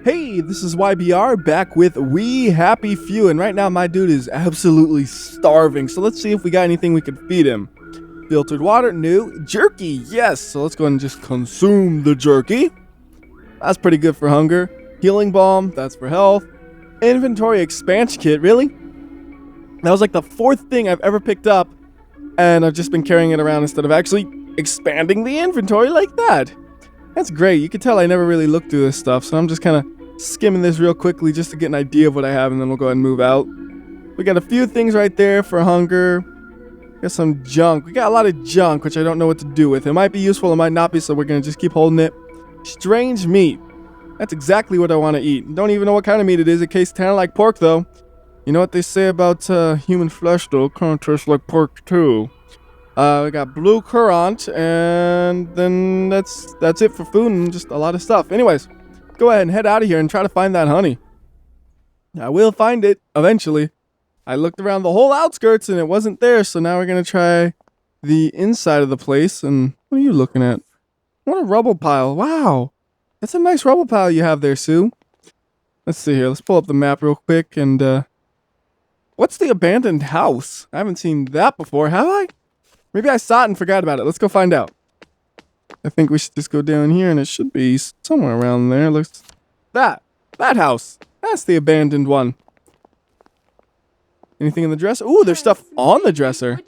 Hey, this is WhyBeAre back with We Happy Few, and right now my dude is absolutely starving, so let's see if we got anything we could feed him. Filtered water, new. Jerky, yes, so let's go ahead and just consume the jerky. That's pretty good for hunger. Healing balm, that's for health. Inventory expansion kit, really? That was like the fourth thing I've ever picked up, and I've just been carrying it around instead of actually expanding the inventory like that. That's great. You can tell I never really looked through this stuff, so I'm just kind of skimming this real quickly just to get an idea of what I have, and then we'll go ahead and move out. We got a few things right there for hunger. Got some junk. We got a lot of junk, which I don't know what to do with. It might be useful, it might not be, so we're going to just keep holding it. Strange meat. That's exactly what I want to eat. Don't even know what kind of meat it is. It tastes kind of like pork, though. You know what they say about human flesh, though? Kind of tastes like pork, too. We got blue currant, and then that's it for food and just a lot of stuff. Anyways, go ahead and head out of here and try to find that honey. I will find it eventually. I looked around the whole outskirts and it wasn't there, so now we're going to try the inside of the place. And what are you looking at? What a rubble pile. Wow. That's a nice rubble pile you have there, Sue. Let's see here. Let's pull up the map real quick. And what's the abandoned house? I haven't seen that before, have I? Maybe I saw it and forgot about it. Let's go find out. I think we should just go down here, and it should be somewhere around there. Looks that house. That's the abandoned one. Anything in the dresser? Ooh, there's stuff on the dresser.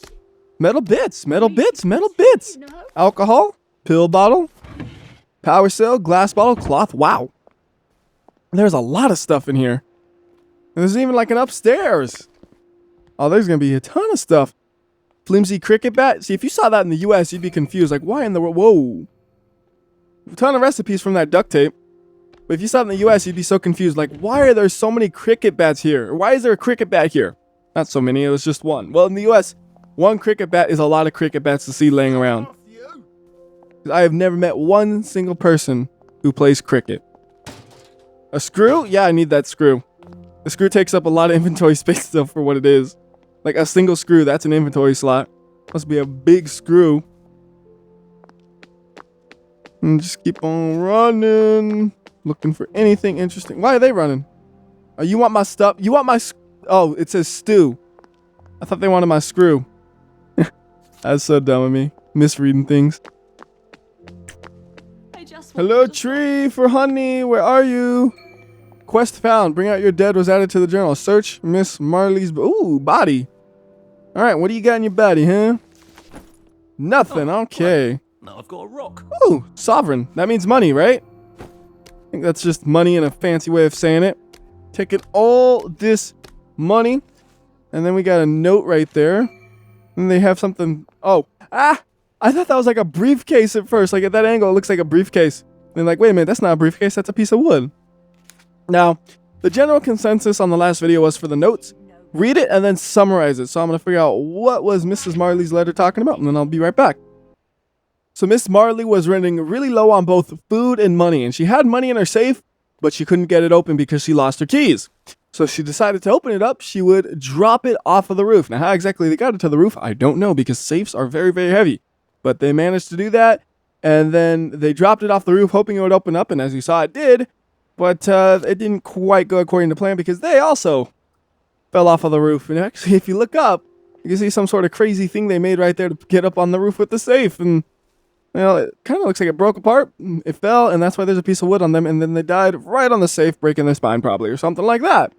Metal bits, metal bits, metal bits. Alcohol, pill bottle, power cell, glass bottle, cloth. Wow. There's a lot of stuff in here. And there's even like an upstairs. Oh, there's going to be a ton of stuff. Flimsy cricket bat. See, if you saw that in the US, you'd be confused. Like, why in the world? Whoa. A ton of recipes from that duct tape. But if you saw it in the US, you'd be so confused. Like, why are there so many cricket bats here? Or why is there a cricket bat here? Not so many. It was just one. Well, in the US, one cricket bat is a lot of cricket bats to see laying around. I have never met one single person who plays cricket. A screw? Yeah, I need that screw. The screw takes up a lot of inventory space, though, for what it is. Like a single screw, that's an inventory slot. Must be a big screw. And just keep on running. Looking for anything interesting. Why are they running? Oh, you want my stuff? You want my... Oh, it says stew. I thought they wanted my screw. That's so dumb of me. Misreading things. Hello, tree for honey. Where are you? Quest found. Bring out your dead was added to the journal. Search Miss Marley's... Ooh, body. All right, what do you got in your body, huh? Nothing. Okay. Now I've got a rock. Ooh, sovereign. That means money, right? I think that's just money in a fancy way of saying it. Taking all this money. And then we got a note right there. And they have something... Oh. Ah! I thought that was like a briefcase at first. Like at that angle, it looks like a briefcase. And like, wait a minute, that's not a briefcase. That's a piece of wood. Now, the general consensus on the last video was for the notes, read it and then summarize it. So I'm going to figure out what was Mrs. Marley's letter talking about, and then I'll be right back. So Miss Marley was running really low on both food and money, and she had money in her safe, but she couldn't get it open because she lost her keys. So she decided to open it up. She would drop it off of the roof. Now, how exactly they got it to the roof, I don't know, because safes are very, very heavy. But they managed to do that, and then they dropped it off the roof, hoping it would open up, and as you saw, it did. But it didn't quite go according to plan because they also fell off of the roof. And actually, if you look up, you can see some sort of crazy thing they made right there to get up on the roof with the safe. And, well, it kind of looks like it broke apart. It fell, and that's why there's a piece of wood on them. And then they died right on the safe, breaking their spine probably, or something like that.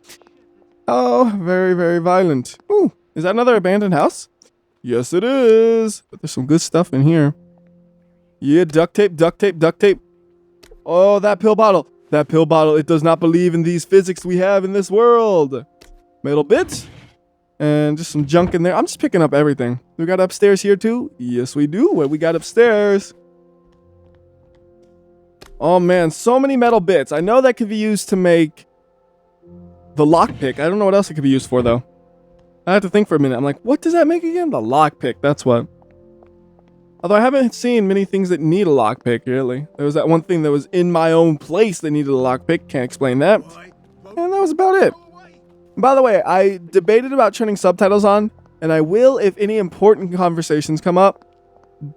Oh, very, very violent. Ooh, is that another abandoned house? Yes, it is. But there's some good stuff in here. Yeah, duct tape, duct tape, duct tape. Oh, that pill bottle. That pill bottle, it does not believe in these physics we have in this world. Metal bits. And just some junk in there. I'm just picking up everything. We got upstairs here too? Yes, we do. What we got upstairs? Oh man, so many metal bits. I know that could be used to make the lockpick. I don't know what else it could be used for though. I have to think for a minute. I'm like, what does that make again? The lockpick, that's what. Although I haven't seen many things that need a lockpick, really. There was that one thing that was in my own place that needed a lockpick. Can't explain that. And that was about it. And by the way, I debated about turning subtitles on, and I will if any important conversations come up.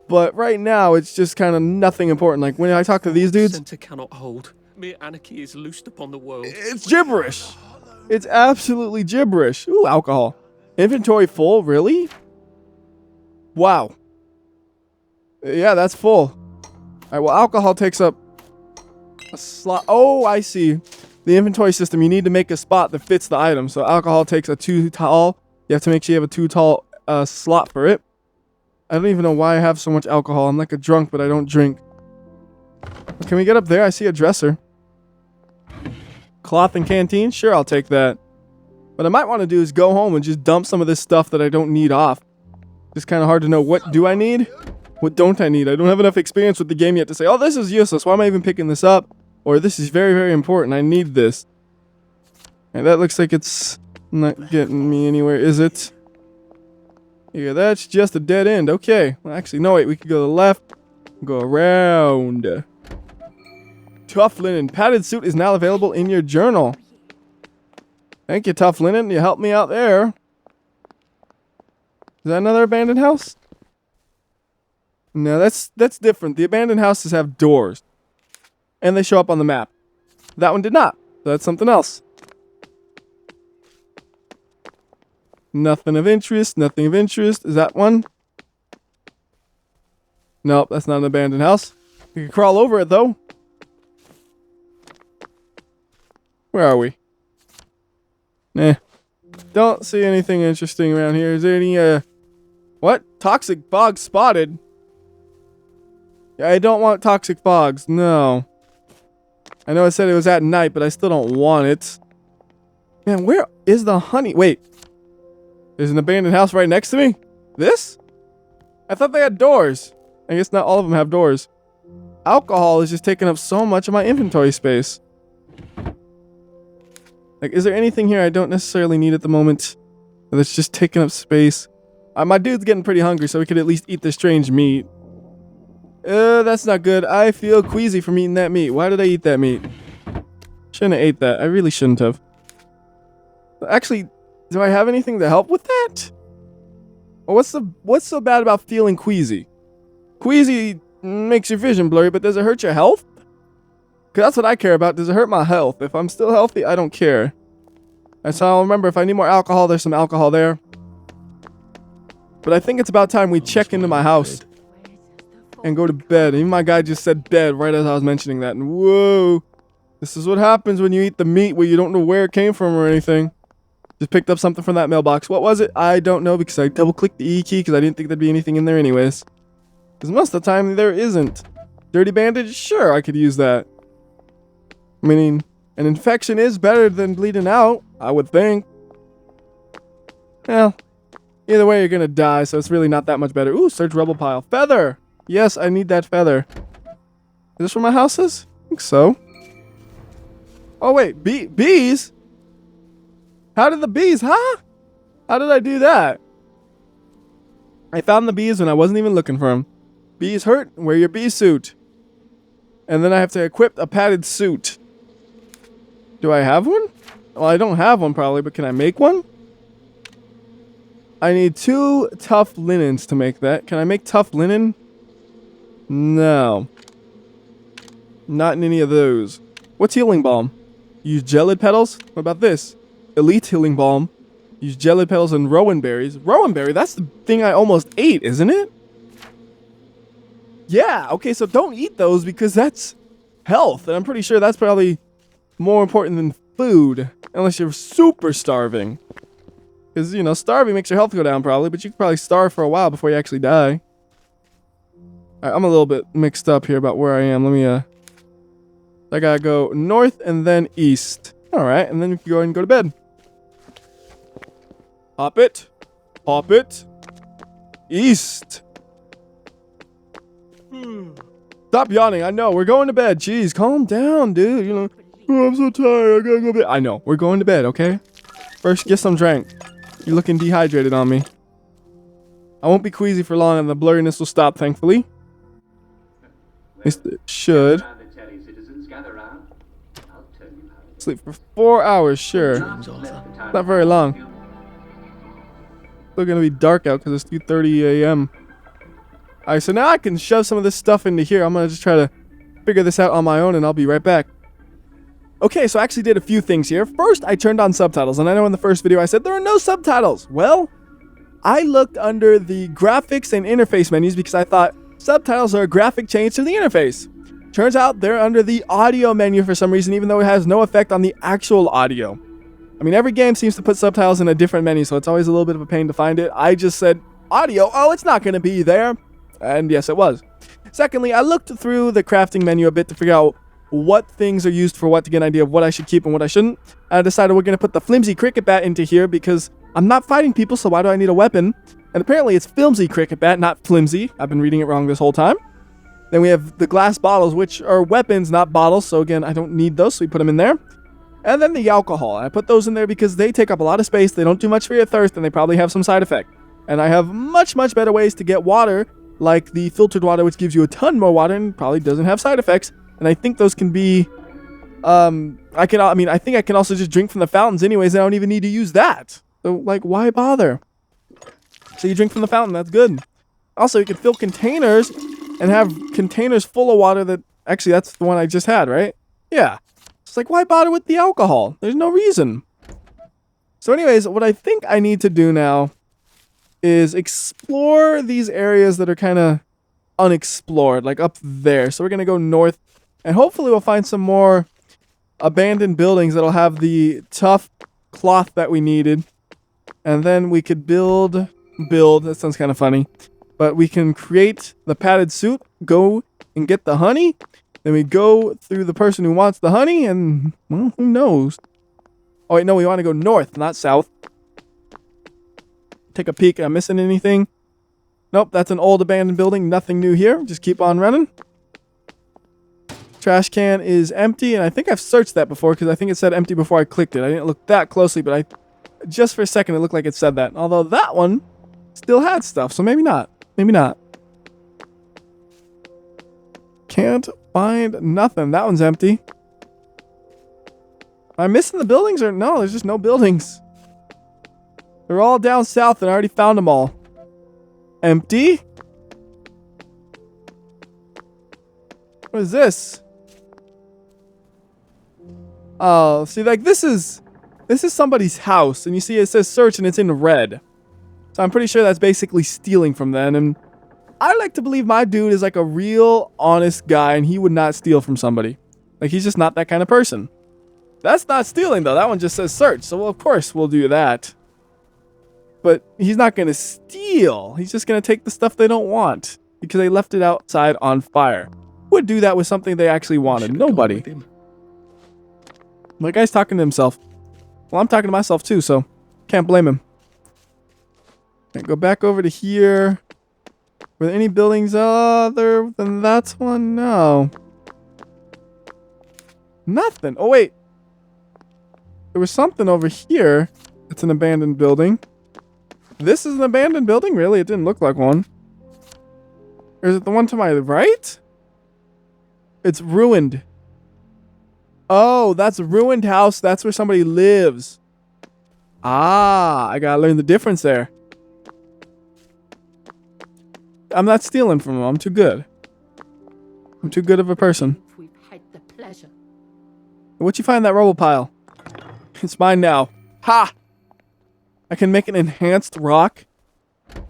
But right now, it's just kind of nothing important. Like when I talk to these dudes, Center cannot hold. Mere anarchy is loosed upon the world. It's gibberish. It's absolutely gibberish. Ooh, alcohol. Inventory full, really? Wow. Yeah, that's full. Alright, well, alcohol takes up a slot. Oh, I see. The inventory system, you need to make a spot that fits the item. So alcohol takes a 2 tall. You have to make sure you have a 2 tall slot for it. I don't even know why I have so much alcohol. I'm like a drunk, but I don't drink. Can we get up there? I see a dresser. Cloth and canteen? Sure, I'll take that. What I might want to do is go home and just dump some of this stuff that I don't need off. It's kind of hard to know what do I need? What don't I need? I don't have enough experience with the game yet to say, oh, this is useless. Why am I even picking this up? Or this is very, very important. I need this. And that looks like it's not getting me anywhere, is it? Yeah, that's just a dead end. Okay. Well, actually, no, wait. We could go to the left. Go around. Tough Linen. Padded suit is now available in your journal. Thank you, Tough Linen. You helped me out there. Is that another abandoned house? No, that's different. The abandoned houses have doors. And they show up on the map. That one did not. So that's something else. Nothing of interest. Nothing of interest. Is that one? Nope, that's not an abandoned house. We can crawl over it, though. Where are we? Nah. Don't see anything interesting around here. Is there any, what? Toxic fog spotted? Yeah, I don't want toxic fogs. No. I know I said it was at night, but I still don't want it. Man, where is the honey? Wait. There's an abandoned house right next to me? This? I thought they had doors. I guess not all of them have doors. Alcohol is just taking up so much of my inventory space. Like, is there anything here I don't necessarily need at the moment that's just taking up space? My dude's getting pretty hungry, so we could at least eat this strange meat. That's not good. I feel queasy from eating that meat. Why did I eat that meat? Shouldn't have ate that. I really shouldn't have. Actually, do I have anything to help with that? Well, what's so bad about feeling queasy? Queasy makes your vision blurry, but does it hurt your health? Because that's what I care about. Does it hurt my health? If I'm still healthy, I don't care. And so I'll remember if I need more alcohol, there's some alcohol there. But I think it's about time we check into my house and go to bed. Even my guy just said bed right as I was mentioning that. And whoa, this is what happens when you eat the meat where you don't know where it came from or anything. Just picked up something from that mailbox. What was it? I don't know because I double-clicked the E key because I didn't think there'd be anything in there anyways. Because most of the time there isn't. Dirty bandage? Sure, I could use that. I mean, an infection is better than bleeding out, I would think. Well, either way you're gonna die, so it's really not that much better. Ooh, search rubble pile. Feather! Yes, I need that feather. Is this where my house is? I think so. Oh wait, bees? How did the bees, huh? How did I do that? I found the bees when I wasn't even looking for them. Bees hurt? Wear your bee suit. And then I have to equip a padded suit. Do I have one? Well, I don't have one probably, but can I make one? I need 2 tough linens to make that. Can I make tough linen? No. Not in any of those. What's healing balm? Use gelid petals? What about this? Elite healing balm. Use gelid petals and rowan berries. Rowan berry? That's the thing I almost ate, isn't it? Yeah, okay, so don't eat those because that's health. And I'm pretty sure that's probably more important than food. Unless you're super starving. Because, you know, starving makes your health go down probably, but you could probably starve for a while before you actually die. Alright, I'm a little bit mixed up here about where I am. Let me, I gotta go north and then east. Alright, and then we can go ahead and go to bed. Hop it. Hop it. East. Stop yawning. I know. We're going to bed. Jeez, calm down, dude. You know, oh, I'm so tired. I gotta go to bed. I know. We're going to bed, okay? First, get some drink. You're looking dehydrated on me. I won't be queasy for long and the blurriness will stop, thankfully. At least it should. Sleep for 4 hours, sure. Not very long. Still gonna be dark out because it's 2:30 a.m. Alright, so now I can shove some of this stuff into here. I'm gonna just try to figure this out on my own and I'll be right back. Okay, so I actually did a few things here. First, I turned on subtitles, and I know in the first video I said there are no subtitles. Well, I looked under the graphics and interface menus because I thought subtitles are a graphic change to the interface. Turns out they're under the audio menu for some reason, even though it has no effect on the actual audio. I mean, every game seems to put subtitles in a different menu, so it's always a little bit of a pain to find it. I just said, audio, oh, it's not going to be there. And yes, it was. Secondly, I looked through the crafting menu a bit to figure out what things are used for what to get an idea of what I should keep and what I shouldn't. And I decided we're going to put the flimsy cricket bat into here because I'm not fighting people, so why do I need a weapon? And apparently it's flimsy cricket bat, not flimsy. I've been reading it wrong this whole time. Then we have the glass bottles, which are weapons, not bottles. So again, I don't need those, so we put them in there. And then the alcohol. I put those in there because they take up a lot of space. They don't do much for your thirst, and they probably have some side effect. And I have much, much better ways to get water, like the filtered water, which gives you a ton more water and probably doesn't have side effects. And I think those can be, I think I can also just drink from the fountains anyways. I don't even need to use that. So, like, why bother? So you drink from the fountain. That's good. Also, you can fill containers and have containers full of water that, actually, that's the one I just had, right? Yeah. It's like, why bother with the alcohol? There's no reason. So anyways, what I think I need to do now is explore these areas that are kind of unexplored, like up there. So we're going to go north, and hopefully we'll find some more abandoned buildings that'll have the tough cloth that we needed. And then we could build, that sounds kind of funny, but we can create the padded suit, go and get the honey. Then we go through the person who wants the honey, and, well, who knows? Oh, wait, no, we want to go north, not south. Take a peek. Am I missing anything? Nope, that's an old abandoned building. Nothing new here. Just keep on running. Trash can is empty, and I think I've searched that before because I think it said empty before I clicked it. I didn't look that closely, but just for a second it looked like it said that. Although that one still had stuff, so maybe not. Maybe not. Can't find nothing. That one's empty. Am I missing the buildings or no? There's just no buildings. They're all down south and I already found them all. Empty? What is this? Oh, see, like this is somebody's house, and you see it says search and it's in red. So I'm pretty sure that's basically stealing from them, and I like to believe my dude is like a real honest guy and he would not steal from somebody. Like, he's just not that kind of person. That's not stealing though. That one just says search. So, well, of course we'll do that. But he's not going to steal. He's just going to take the stuff they don't want because they left it outside on fire. Who would do that with something they actually wanted? Nobody. The guy's talking to himself. Well, I'm talking to myself too, so can't blame him. Okay, go back over to here. Were there any buildings other than that one? No. Nothing. Oh, wait. There was something over here. It's an abandoned building. This is an abandoned building? Really? It didn't look like one. Or is it the one to my right? It's ruined. Oh, that's a ruined house. That's where somebody lives. Ah, I gotta learn the difference there. I'm not stealing from them. I'm too good. I'm too good of a person. We've had the pleasure. What'd you find in that rubble pile? It's mine now. Ha! I can make an enhanced rock?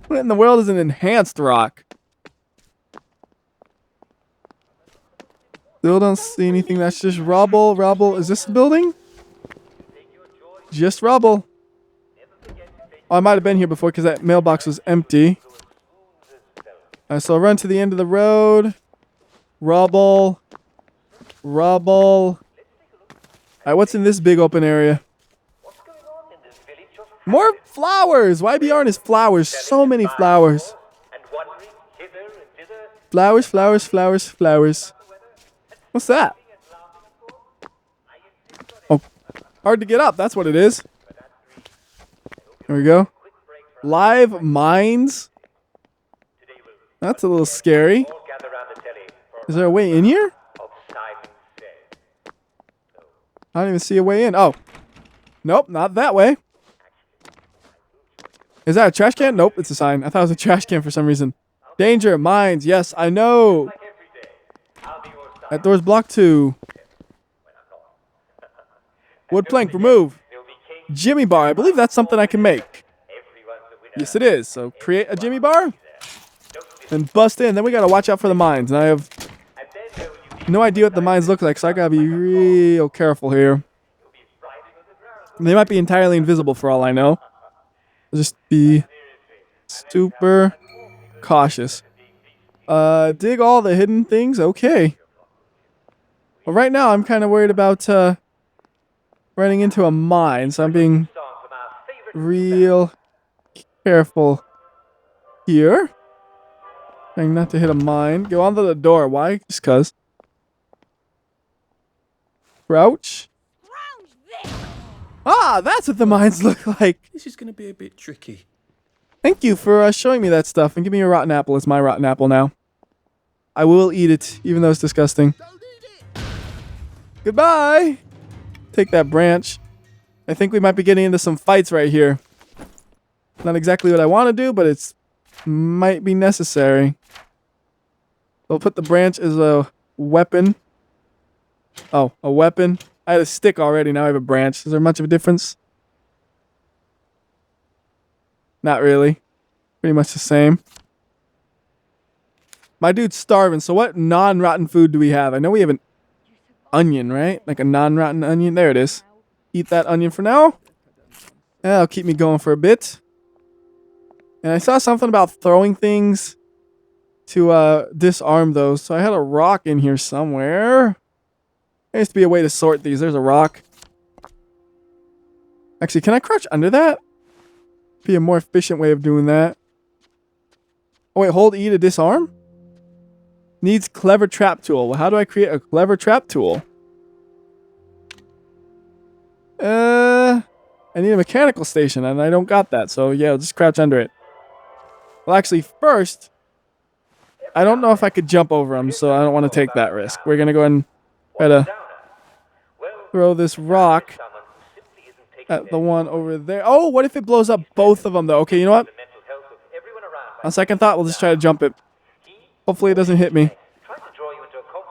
What in the world is an enhanced rock? Still don't see anything. That's just rubble. Rubble. Is this a building? Just rubble. Oh, I might have been here before because that mailbox was empty. So I'll run to the end of the road. Rubble. Rubble. Alright, what's in this big open area? More flowers! WhyBeAre is flowers. So many flowers. Flowers, flowers, flowers, flowers. What's that? Oh, hard to get up. That's what it is. There we go. Live mines. That's a little scary. Is there a way in here? I don't even see a way in. Oh. Nope, not that way. Is that a trash can? Nope, it's a sign. I thought it was a trash can for some reason. Danger, mines. Yes, I know. That door's blocked too. Wood plank, remove. Jimmy bar. I believe that's something I can make. Yes, it is. So create a Jimmy bar and bust in. Then we gotta watch out for the mines. And I have no idea what the mines look like, so I gotta be real careful here. They might be entirely invisible for all I know. Just be super cautious. Dig all the hidden things. Okay. Well, right now I'm kind of worried about running into a mine, so I'm being real careful here. Trying not to hit a mine. Go onto the door. Why? Just cause. Crouch. Ah, that's what the mines look like. This is going to be a bit tricky. Thank you for showing me that stuff. And give me a rotten apple. It's my rotten apple now. I will eat it, even though it's disgusting. Goodbye. Take that branch. I think we might be getting into some fights right here. Not exactly what I want to do, but it's might be necessary. We'll put the branch as a weapon. Oh, a weapon. I had a stick already, now I have a branch. Is there much of a difference? Not really. Pretty much the same. My dude's starving, so what non-rotten food do we have? I know we have an onion, right? Like a non-rotten onion. There it is. Eat that onion for now. That'll keep me going for a bit. And I saw something about throwing things to disarm those. So I had a rock in here somewhere. There used to be a way to sort these. There's a rock. Actually, can I crouch under that? Be a more efficient way of doing that. Oh wait, hold E to disarm? Needs clever trap tool. Well, how do I create a clever trap tool? I need a mechanical station and I don't got that. So yeah, I'll just crouch under it. Well, actually, first, I don't know if I could jump over them, so I don't want to take that risk. We're going to go ahead and try to throw this rock at the one over there. Oh, what if it blows up both of them, though? Okay, you know what? On second thought, we'll just try to jump it. Hopefully it doesn't hit me.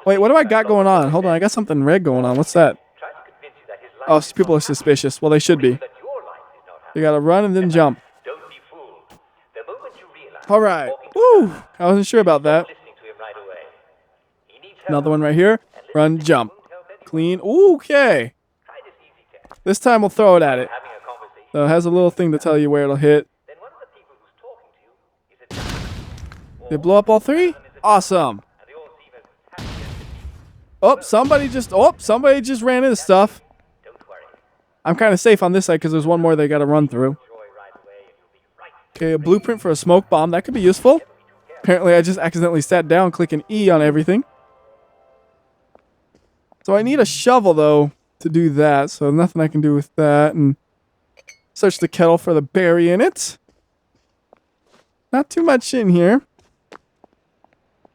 Wait, what do I got going on? Hold on, I got something red going on. What's that? Oh, people are suspicious. Well, they should be. You gotta run and then jump. Alright. Woo! I wasn't sure about that. Another one right here. Run, jump. Clean. Ooh, okay. This time we'll throw it at it. So it has a little thing to tell you where it'll hit. Did it blow up all three? Awesome. Oh, somebody just ran into stuff. I'm kind of safe on this side because there's one more they got to run through. Okay, a blueprint for a smoke bomb. That could be useful. Apparently, I just accidentally sat down clicking E on everything. So I need a shovel, though, to do that. So nothing I can do with that. And search the kettle for the berry in it. Not too much in here.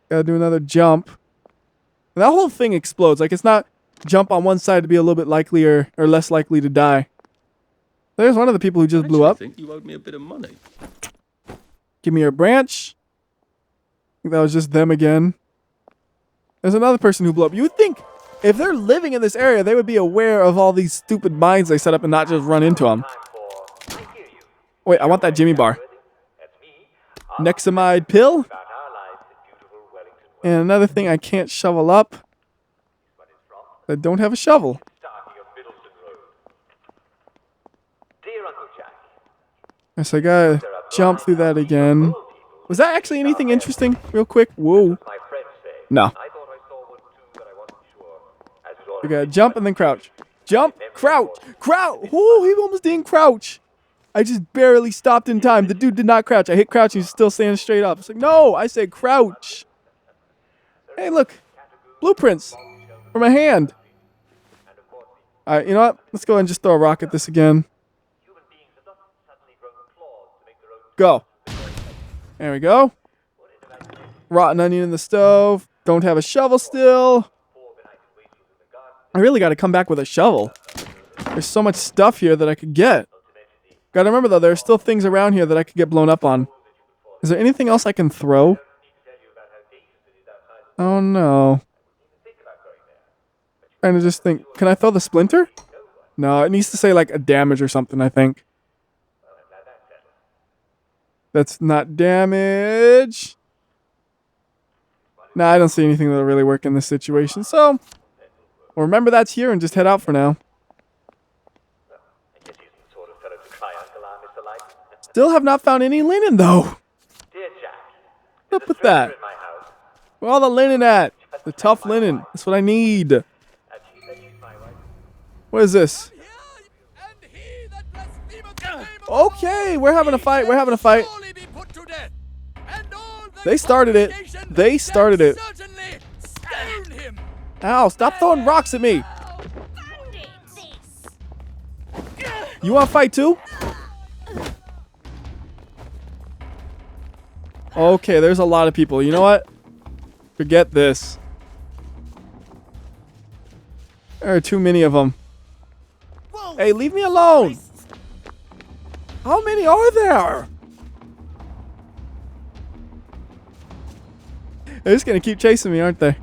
Gotta do another jump. And that whole thing explodes. Like, it's not jump on one side to be a little bit likelier or less likely to die. There's one of the people who just blew up. I think you owed me a bit of money. Give me your branch. I think that was just them again. There's another person who blew up. You would think if they're living in this area, they would be aware of all these stupid mines they set up and not just run into them. Wait, I want that Jimmy bar. Nexamide pill. And another thing I can't shovel up. I don't have a shovel. Yes, I gotta jump through that again. Was that actually anything interesting? Real quick. Whoa. No. We gotta jump and then crouch. Jump, crouch, crouch. Oh, he almost didn't crouch. I just barely stopped in time. The dude did not crouch. I hit crouch and he's still standing straight up. It's like, no, I said crouch. Hey, look. Blueprints for my hand. All right, you know what? Let's go ahead and just throw a rock at this again. Go. There we go. Rotten onion in the stove. Don't have a shovel still. I really got to come back with a shovel. There's so much stuff here that I could get. Got to remember, though, there are still things around here that I could get blown up on. Is there anything else I can throw? Oh, no. Trying to just think. Can I throw the splinter? No, it needs to say like a damage or something, I think. That's not damage. No, I don't see anything that'll really work in this situation. So, we'll remember that's here and just head out for now. Still have not found any linen, though. What's up with that? Where all the linen at? The tough linen. That's what I need. What is this? Okay, we're having a fight. We're having a fight. They started it. They started it. Ow, stop throwing rocks at me. You want to fight too? Okay, there's a lot of people. You know what? Forget this. There are too many of them. Hey, leave me alone. How many are there? They're just gonna keep chasing me, aren't they?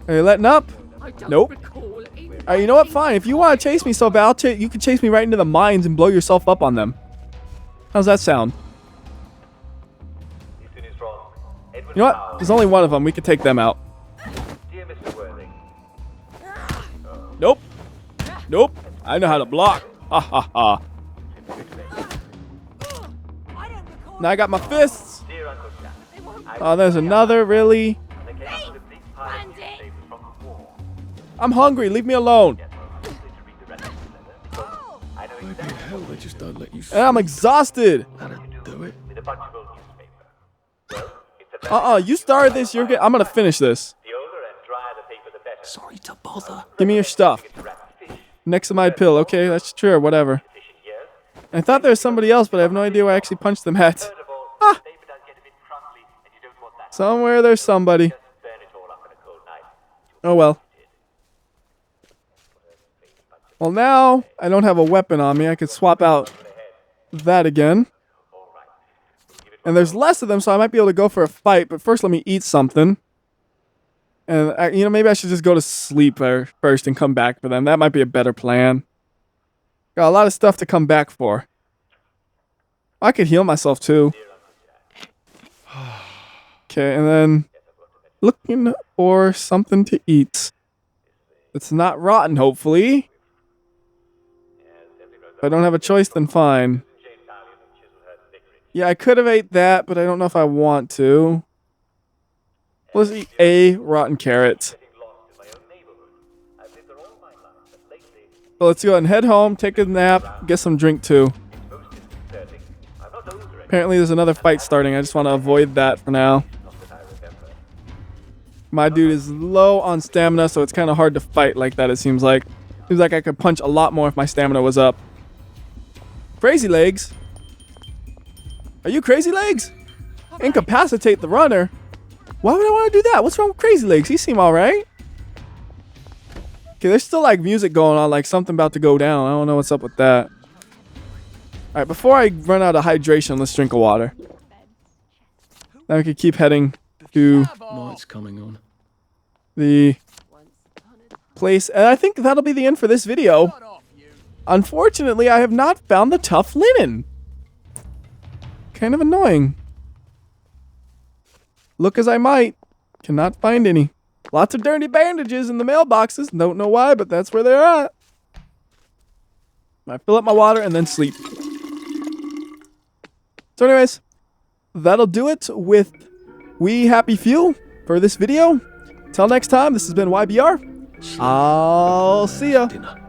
Are you letting up? Nope. Alright, you know what? Fine. If you want to chase me so bad, you can chase me right into the mines and blow yourself up on them. How's that sound? You know what? There's only one of them. We can take them out. Nope. Nope. I know how to block. Ha ha ha. Now I got my fists. Oh, there's another. Really? I'm hungry. Leave me alone. Hell, they just don't let you. And I'm exhausted. Do it. You started this. I'm gonna finish this. Sorry to bother. Give me your stuff. Nexamide pill. Okay, that's true. Whatever. I thought there was somebody else, but I have no idea where I actually punched them at. Ah. Somewhere there's somebody. Oh well. Well, now I don't have a weapon on me. I could swap out that again. And there's less of them, so I might be able to go for a fight. But first, let me eat something. And, maybe I should just go to sleep first and come back for them. That might be a better plan. Got a lot of stuff to come back for. I could heal myself, too. Okay, and then looking for something to eat. It's not rotten, hopefully. If I don't have a choice, then fine. Yeah, I could have ate that, but I don't know if I want to. Let's eat a rotten carrot. So let's go ahead and head home, take a nap, get some drink too. Apparently there's another fight starting. I just want to avoid that for now. My dude is low on stamina, so it's kind of hard to fight like that, it seems like. Seems like I could punch a lot more if my stamina was up. Crazy Legs? Are you Crazy Legs? Incapacitate the runner? Why would I want to do that? What's wrong with Crazy Legs? He seem alright. Okay, there's still like music going on, like something about to go down. I don't know what's up with that. Alright, before I run out of hydration, let's drink a water. Then we can keep heading to Night's coming on. the place. And I think that'll be the end for this video. Unfortunately, I have not found the tough linen. Kind of annoying. Look as I might. Cannot find any. Lots of dirty bandages in the mailboxes. Don't know why, but that's where they're at. I fill up my water and then sleep. So anyways, that'll do it with We Happy Few for this video. Till next time, this has been WhyBeAre. I'll see ya. Dinner.